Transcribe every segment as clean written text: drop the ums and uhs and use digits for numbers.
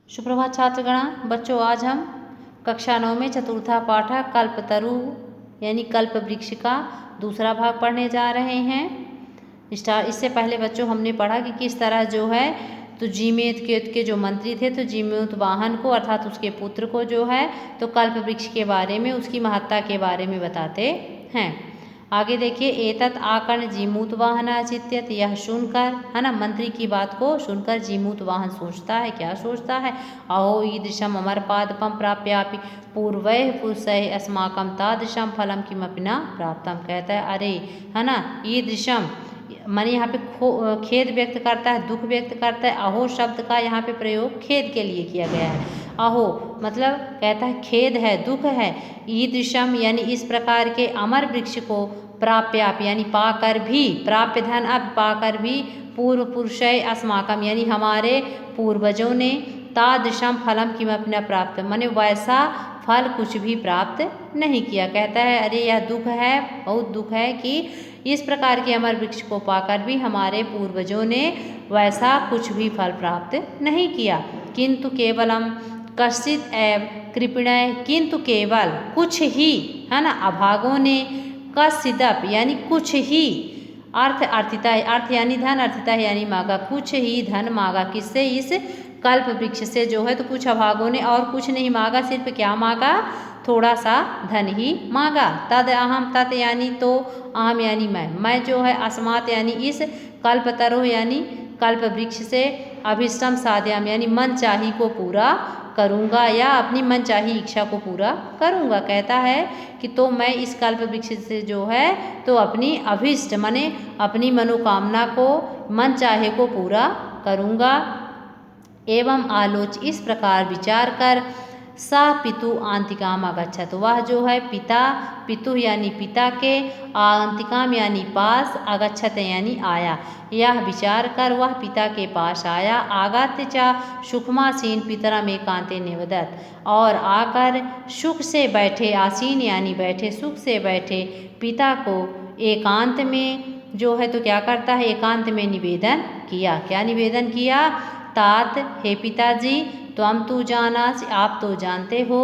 सुप्रभात छात्रगण। बच्चों, आज हम कक्षा 9 में चतुर्था पाठ कल्पतरु यानी कल्प वृक्ष का दूसरा भाग पढ़ने जा रहे हैं। इससे पहले बच्चों हमने पढ़ा कि किस तरह जो है तो जीमूत के जो मंत्री थे तो जीमूत वाहन को अर्थात उसके पुत्र को जो है तो कल्प वृक्ष के बारे में उसकी महत्ता के बारे में बताते हैं। आगे देखिए, एतत् आकर्ण जीमूत वाहन चित्यत, यह सुनकर है ना मंत्री की बात को सुनकर जीमूत वाहन सोचता है, क्या सोचता है, अहो ईदृशम अमर पादपम प्राप्यापि पूर्वैः पुरुषैः अस्माकं तादृशम फलम किमपि न प्राप्तम। कहता है अरे है ना ईदृशम माने यहाँ पे खेद व्यक्त करता है, दुख व्यक्त करता है। अहो शब्द का यहाँ पे प्रयोग खेद के लिए किया गया है। अहो मतलब कहता है खेद है, दुख है। ईदृशम यानी इस प्रकार के अमर वृक्ष को प्राप्याप यानी पाकर भी, प्राप्य धन अब पाकर भी, पूर्व पुरुषय अस्माकम यानी हमारे पूर्वजों ने, तादृशम फलम किमपि न प्राप्त माने वैसा फल कुछ भी प्राप्त नहीं किया। कहता है अरे यह दुख है, बहुत दुख है कि इस प्रकार के अमर वृक्ष को पाकर भी हमारे पूर्वजों ने वैसा कुछ भी फल प्राप्त नहीं किया। किंतु केवलम कश्चित एव कृपणय, किंतु केवल कुछ ही है ना अभागों ने, कश्चिदप यानी कुछ ही, अर्थ अर्थिता अर्थ यानी धन, अर्थिता यानी मांगा, कुछ ही धन मांगा। किससे? इस कल्प वृक्ष से जो है तो कुछ अभागों ने और कुछ नहीं मांगा, सिर्फ क्या मांगा, थोड़ा सा धन ही मांगा। तद अहम, तत् यानी तो, अहम यानी मैं जो है, अस्मात् यानी इस, कल्पतरो यानी कल्प वृक्ष से, अभिष्टम साध्याम यानी मन चाही को पूरा करूँगा या अपनी मन चाही इच्छा को पूरा करूँगा। कहता है कि तो मैं इस कल्प वृक्ष से जो है तो अपनी अभिष्ट माने अपनी मनोकामना को, मन चाहे को पूरा करूँगा। एवं आलोच इस प्रकार विचार कर, सा पितु आंतिकाम अगच्छत, वह जो है पिता, पितु यानी पिता के, आंतिकाम यानी पास, अगच्छत यानी आया, यह विचार कर वह पिता के पास आया। आगत्य च सुखमासीन पितरम एकांते निवदत, और आकर सुख से बैठे, आसीन यानी बैठे, सुख से बैठे पिता को एकांत में जो है तो क्या करता है, एकांत में निवेदन किया। क्या निवेदन किया? तात हे पिताजी, त्वम तु जानासि, आप तो जानते हो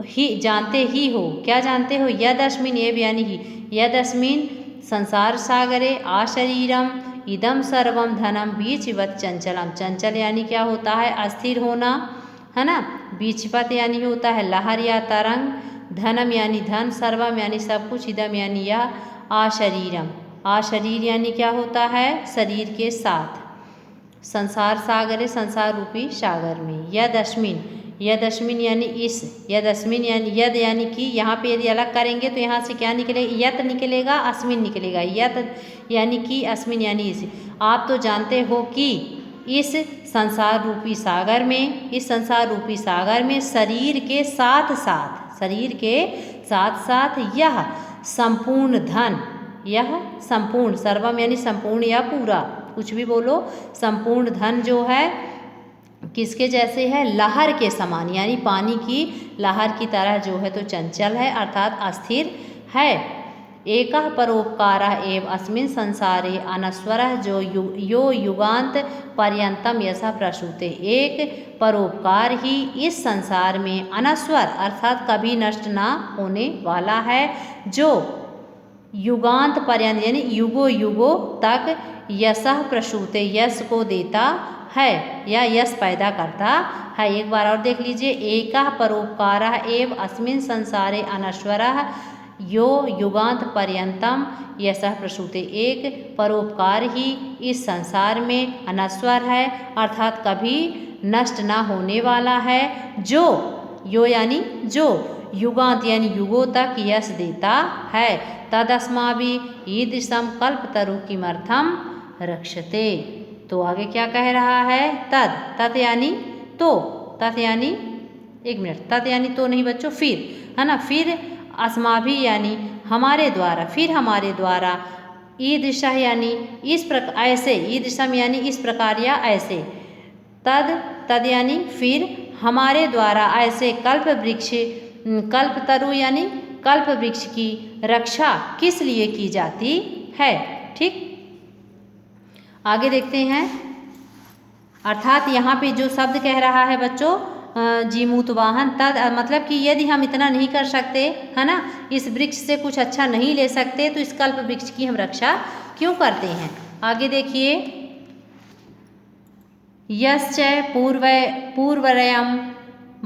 ही, जानते ही हो, क्या जानते हो, यदस्मिन् एव यानी ही, यदस्मिन् संसार सागरे आशरीरम इदम सर्वम धनम बीचवत चंचलम। चंचल यानी क्या होता है, अस्थिर होना है ना, बीचवत यानी होता है लहर या तरंग, धनम यानी धन, सर्वम यानी सब कुछ, इदम यानी यह, आशरीरम, आशरीर यानी क्या होता है, शरीर के साथ, संसार सागर संसार रूपी सागर में। यदस्मिन, यदस्मिन यानी इस, यदस्मिन यानी यद यानी कि, यहाँ पे यदि अलग करेंगे तो यहाँ से क्या निकलेगा, यत निकलेगा, अस्मिन निकलेगा। यत यानी कि, अस्मिन यानी इस, आप तो जानते हो कि इस संसार रूपी सागर में, इस संसार रूपी सागर में शरीर के साथ साथ, शरीर के साथ साथ यह संपूर्ण धन, यह संपूर्ण, सर्वम यानी संपूर्ण या पूरा, कुछ भी बोलो, संपूर्ण धन जो है किसके जैसे है, लहर के समान यानी पानी की लहर की तरह जो है तो चंचल है अर्थात अस्थिर है। एकः परोपकारः एव अस्मिन् संसारे अनस्वरः जो यो युगांत पर्यंतम यशः प्रसूते, एक परोपकार ही इस संसार में अनस्वर अर्थात कभी नष्ट ना होने वाला है, जो युगांत पर्यंत यानी युगो युगो तक यशः प्रसूते यश को देता है या यश पैदा करता है। एक बार और देख लीजिए, एकः परोपकारः एव अस्मिन् संसारे अनश्वरः यो युगांत पर्यंतम यशः प्रसूते, एक परोपकार ही इस संसार में अनश्वर है अर्थात कभी नष्ट ना होने वाला है, जो, यो यानी जो, युगांत यानी युगों तक यश देता है। तदस्माभिः ईदृशं कल्पतरु किमर्थम रक्षते। तो आगे क्या कह रहा है, तद, तत् यानी तो, तत् यानी, एक मिनट, तत् यानी तो नहीं बच्चों, फिर है ना, फिर अस्माभि यानी हमारे द्वारा, फिर हमारे द्वारा, ईदृशः यानी इस प्रकार, ऐसे, ईदृशम यानी इस प्रकार या ऐसे, तद, तद यानी फिर हमारे द्वारा ऐसे कल्प वृक्ष, कल्पतरु यानी कल्प वृक्ष की रक्षा किस लिए की जाती है। ठीक, आगे देखते हैं। अर्थात यहाँ पे जो शब्द कह रहा है बच्चों जीमूत वाहन, तद मतलब कि यदि हम इतना नहीं कर सकते है ना, इस वृक्ष से कुछ अच्छा नहीं ले सकते, तो इस कल्प वृक्ष की हम रक्षा क्यों करते हैं। आगे देखिए, यश्च पूर्वरयम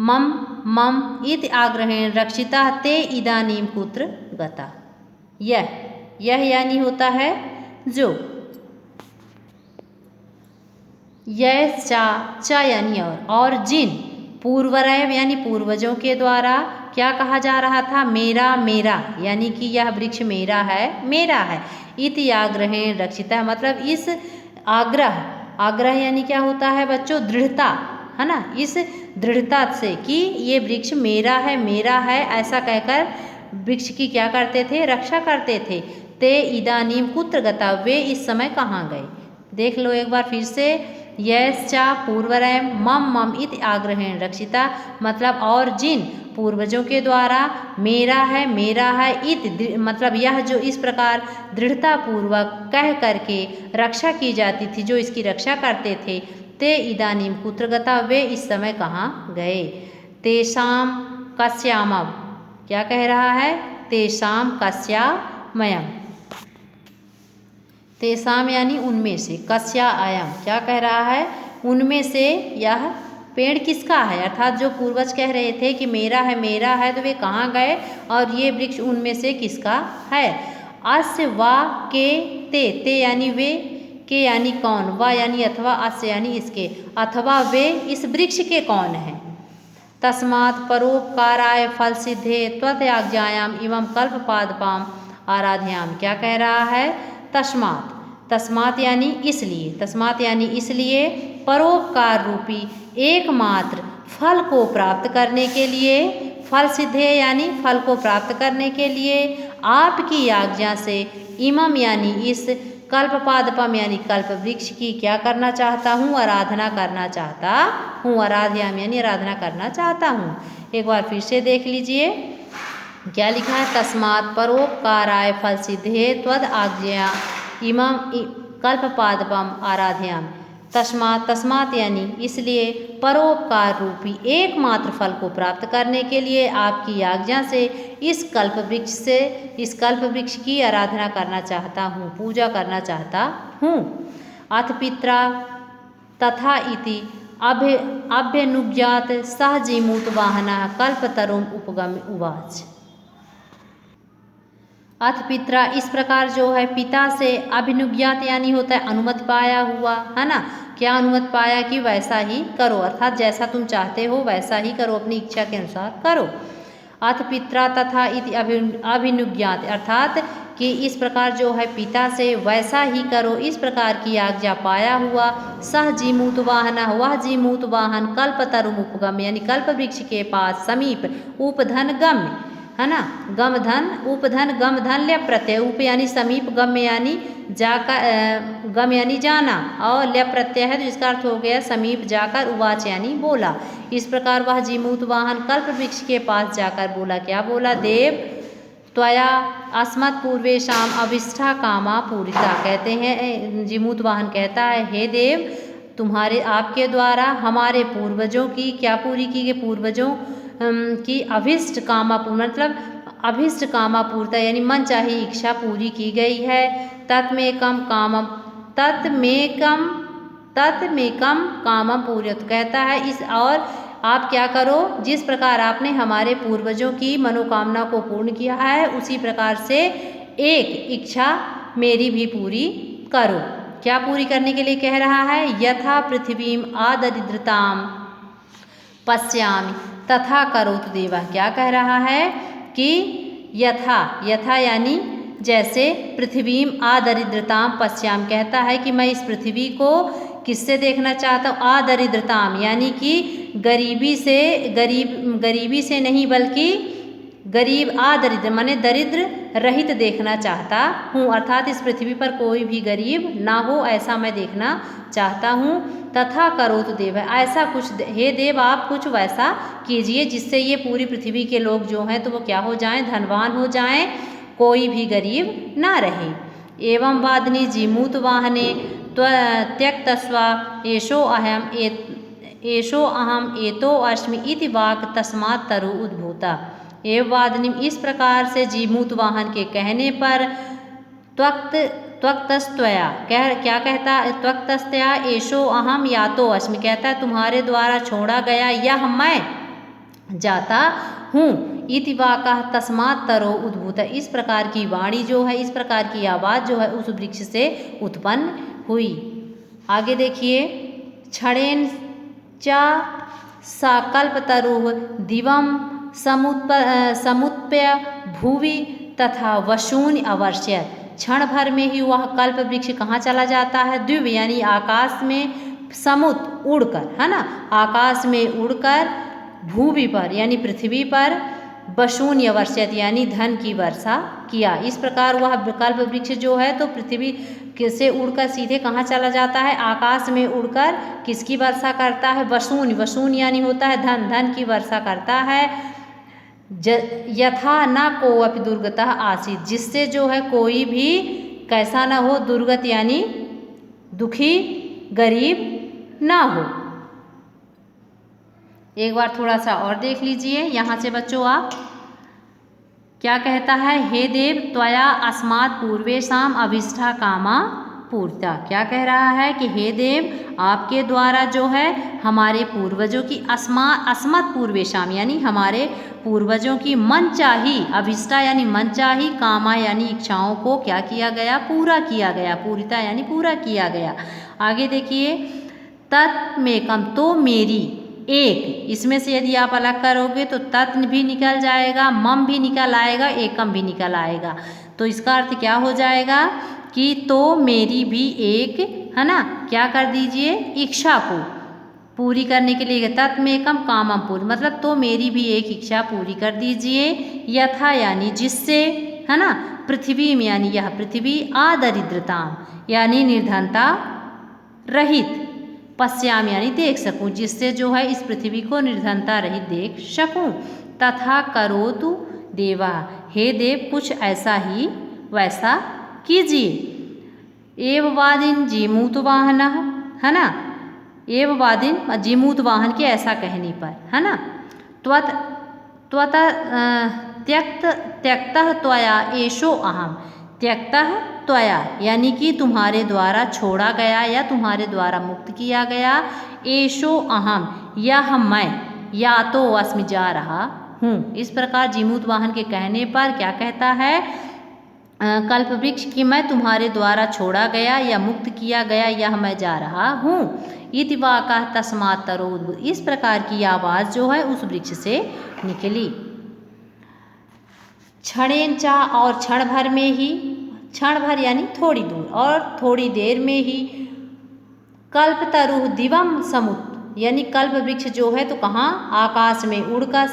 मम मम इति आग्रहेण रक्षिता ते इदानीं कुत्र गता। यह यानी होता है जो, यह चा यानी और जिन, पूर्वरय यानी पूर्वजों के द्वारा क्या कहा जा रहा था, मेरा मेरा, यानी कि यह वृक्ष मेरा है। इति आग्रहेण रक्षिता, मतलब इस आग्रह यानी क्या होता है बच्चों, दृढ़ता है ना, इस दृढ़ता से कि ये वृक्ष मेरा है ऐसा कहकर वृक्ष की क्या करते थे, रक्षा करते थे। ते इदानीम कुत्र गता, वे इस समय कहाँ गए। देख लो एक बार फिर से, यश्चा पूर्वरयम मम मम इति आग्रहेण रक्षिता, मतलब और जिन पूर्वजों के द्वारा मेरा है इत, मतलब यह जो इस प्रकार दृढ़ता पूर्वक कह करके रक्षा की जाती थी, जो इसकी रक्षा करते थे। ते इदानीम कुत्र गता, वे इस समय कहाँ गए। तेषाम कस्यामव, क्या कह रहा है, तेषाम कस्यामयम, तेषाम यानी उनमें से, कस्या आयम क्या कह रहा है, उनमें से यह पेड़ किसका है, अर्थात जो पूर्वज कह रहे थे कि मेरा है, तो वे कहाँ गए और ये वृक्ष उनमें से किसका है। अस्य वा के ते यानी वे, के यानी कौन, वा यानी अथवा, अस्य यानी इसके, अथवा वे इस वृक्ष के कौन हैं। तस्मात् परोपकाराय फल सिद्धे त्वत्याज्ञायाम इवं कल्पपादपाम आराध्याम, क्या कह रहा है, तस्मात् यानी इसलिए परोपकार रूपी एकमात्र फल को प्राप्त करने के लिए, फल सिद्धे यानी फल को प्राप्त करने के लिए आपकी आज्ञा से, इमम यानी इस, कल्पपादपम यानी कल्प वृक्ष की क्या करना चाहता हूँ, आराधना करना चाहता हूँ। आराध्याम यानी आराधना करना चाहता हूँ। एक बार फिर से देख लीजिए क्या लिखा है, तस्मात् परोपकाराय फल सिद्धे त्वद आज्ञया इमम कल्पपादपम आराध्याम। तस्मात् यानी इसलिए, परोपकार रूपी एकमात्र फल को प्राप्त करने के लिए आपकी आज्ञा से इस कल्प वृक्ष की आराधना करना चाहता हूँ, पूजा करना चाहता हूँ। अथ पित्रा तथा इति अभ्यनुज्ञात सह जीमूत वाहनः कल्पतरुम उपगम्य उवाच। अथ पित्रा, इस प्रकार जो है पिता से, अभिनुज्ञात यानी होता है अनुमति पाया हुआ, है ना, क्या अनुमति पाया कि वैसा ही करो, अर्थात जैसा तुम चाहते हो वैसा ही करो, अपनी इच्छा के अनुसार करो। अथ पित्रा तथा इति अभिनुज्ञात, अर्थात कि इस प्रकार जो है पिता से वैसा ही करो, इस प्रकार की आज्ञा पाया हुआ, सह जीमूत वाहन, वह जीमूत वाहन कल्पतरुम उपगम्य यानी कल्प वृक्ष के पास, समीप, उपधन गम्य, है ना, उपधन गम धन ल्य प्रत्यय, उप यानी समीप, गम यानी जाकर, गम यानी जाना, और ल्य प्रत्यय है तो इसका अर्थ हो गया समीप जाकर, उवाच यानी बोला। इस प्रकार वह जीमूत वाहन कल्प वृक्ष के पास जाकर बोला, क्या बोला, देव त्वया अस्मत् पूर्वेशाम अभिष्टा कामा पूरिता, कहते हैं जीमूत वाहन कहता है, हे देव तुम्हारे, आपके द्वारा हमारे पूर्वजों की क्या पूरी की गई, पूर्वजों की अभिष्ट कामा, मतलब अभिष्ट कामा पूर्ता यानी मन चाही इच्छा पूरी की गई है। तत्मेकम कामम पूर्यत, कहता है इस, और आप क्या करो, जिस प्रकार आपने हमारे पूर्वजों की मनोकामना को पूर्ण किया है, उसी प्रकार से एक इच्छा मेरी भी पूरी करो। क्या पूरी करने के लिए कह रहा है, यथा पृथ्वीम आदरिद्रताम पश्यामि तथा करोतु देवा, क्या कह रहा है कि यथा यानी जैसे, पृथ्वीम आदरिद्रताम पश्याम, कहता है कि मैं इस पृथ्वी को किससे देखना चाहता हूँ, आदरिद्रताम यानी कि गरीबी से नहीं, बल्कि गरीब, आदरिद्र माने दरिद्र रहित देखना चाहता हूँ, अर्थात इस पृथ्वी पर कोई भी गरीब ना हो ऐसा मैं देखना चाहता हूँ। तथा करोतु देव, ऐसा कुछ, हे देव आप कुछ वैसा कीजिए जिससे ये पूरी पृथ्वी के लोग जो हैं तो वो क्या हो जाएं, धनवान हो जाएं, कोई भी गरीब ना रहे। एवं वादनी जीमूत वाहने त्यक्तस्व एषो अहम एतो अस्मि इति वाक् तस्मात् तरु उद्भूता। एववादिनीम, इस प्रकार से जीमूत वाहन के कहने पर त्वक्तस्त्वया क्या कहता है? त्वक्तस्तया एषो अहम यातो अस्मि, कहता है तुम्हारे द्वारा छोड़ा गया यह मैं जाता हूँ। इति वाक्य तस्मात् तरो उद्भूत, इस प्रकार की वाणी जो है, इस प्रकार की आवाज़ जो है उस वृक्ष से उत्पन्न हुई। आगे देखिए, क्षणेन च सा कल्पतरुः दिवं समुत्प्य भुवि तथा वशूनि अवर्ष्यत्। क्षण भर में ही वह कल्प वृक्ष कहाँ चला जाता है? द्विव यानी आकाश में, समुत उड़कर, है ना, आकाश में उड़कर, भूमि पर यानी पृथ्वी पर, वशूनि अवर्ष्यत् यानी धन की वर्षा किया। इस प्रकार वह कल्प वृक्ष जो है तो पृथ्वी से उड़कर सीधे कहाँ चला जाता है? आकाश में उड़कर किसकी वर्षा करता है? वशूनि, वशूनि यानी होता है धन, धन की वर्षा करता है। यथा न कोऽपि दुर्गतः आसीत्, जिससे जो है कोई भी कैसा ना हो? दुर्गत यानी दुखी, गरीब ना हो। एक बार थोड़ा सा और देख लीजिए यहाँ से बच्चों, आप क्या कहता है? हे देव त्वया अस्मात् पूर्वेषाम् अभीष्टा कामा पूर्ता। क्या कह रहा है कि हे देव आपके द्वारा जो है हमारे पूर्वजों की अस्मत् पूर्वेषाम यानी हमारे पूर्वजों की मनचाही, अभीष्टा यानी मनचाही, कामा यानी इच्छाओं को क्या किया गया? पूरा किया गया। पूरिता यानी पूरा किया गया। आगे देखिए, तत्मेकम, तो मेरी एक, इसमें से यदि आप अलग करोगे तो तत् भी निकल जाएगा, मम भी निकल आएगा, एकम भी निकल आएगा। तो इसका अर्थ क्या हो जाएगा कि तो मेरी भी एक, है ना, क्या कर दीजिए? इच्छा को पूरी करने के लिए, तत्मेकम कामम पूरी, मतलब तो मेरी भी एक इच्छा पूरी कर दीजिए। यथा यानी जिससे, है ना, पृथ्वी में यानी यह पृथ्वी, आदरिद्रता यानी निर्धनता रहित, पश्याम यानी देख सकूं, जिससे जो है इस पृथ्वी को निर्धनता रहित देख सकूं। तथा करोतु देवा, हे देव कुछ ऐसा ही वैसा कीजिए। एववादिन जीमूत वाहन, है ना, एववादिन जीमूत वाहन के ऐसा कहने पर, है ना, त्यक्तः त्वया एषो अहम, त्यक्तः त्वया यानी कि तुम्हारे द्वारा छोड़ा गया या तुम्हारे द्वारा मुक्त किया गया, एषो अहम यह मैं, या तो अस्मि जा रहा हूँ। इस प्रकार जीमूत वाहन के कहने पर क्या कहता है? कल्प वृक्ष कि मैं तुम्हारे द्वारा छोड़ा गया या मुक्त किया गया, यह मैं जा रहा हूँ। इति वाक्य तस्मात् तरो उद्भूत, इस प्रकार की आवाज़ जो है उस वृक्ष से निकली। क्षणेन चा, और क्षण भर में ही, क्षण भर यानी थोड़ी दूर और थोड़ी देर में ही, कल्पतरुः दिवम समुत यानी कल्प वृक्ष जो है तो कहाँ? आकाश में उड़कर,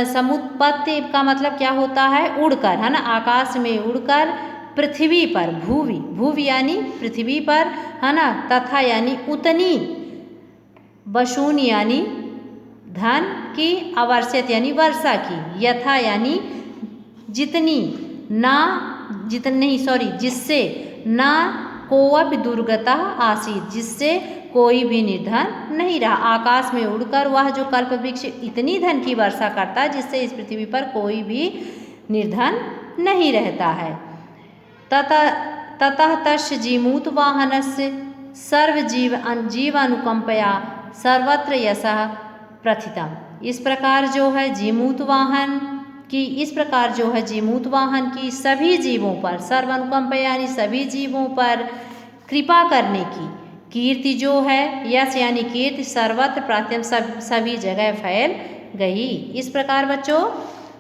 समुत्पत्ति का मतलब क्या होता है? उड़कर, है ना, आकाश में उड़कर, पृथ्वी पर, भूवि, भूवि यानी पृथ्वी पर, है ना, तथा यानी उतनी, वशून यानी धन की, अवर्ष्यत यानी वर्षा की, यथा यानी जितनी, ना जितनी, सॉरी जिससे, ना कोअपि दुर्गता आसीत् जिससे कोई भी निर्धन नहीं रहा। आकाश में उड़कर वह जो कल्प वृक्ष इतनी धन की वर्षा करता है जिससे इस पृथ्वी पर कोई भी निर्धन नहीं रहता है। ततः तस्य जीमूत वाहनस्य जीवानुकंपया सर्वत्र यशः प्रथितम्। इस प्रकार जो है जीमूत वाहन की, इस प्रकार जो है जीमूत वाहन की सभी जीवों पर, सर्वानुकंपा यानी सभी जीवों पर कृपा करने की कीर्ति जो है, यश यानी कीर्ति, सर्वत्र प्रात्यम सभी जगह फैल गई। इस प्रकार बच्चों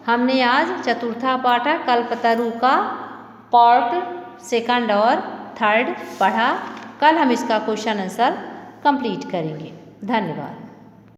हमने आज चतुर्था पाठ कल्पतरु का पार्ट 2 और 3 पढ़ा। कल हम इसका क्वेश्चन आंसर कंप्लीट करेंगे। धन्यवाद।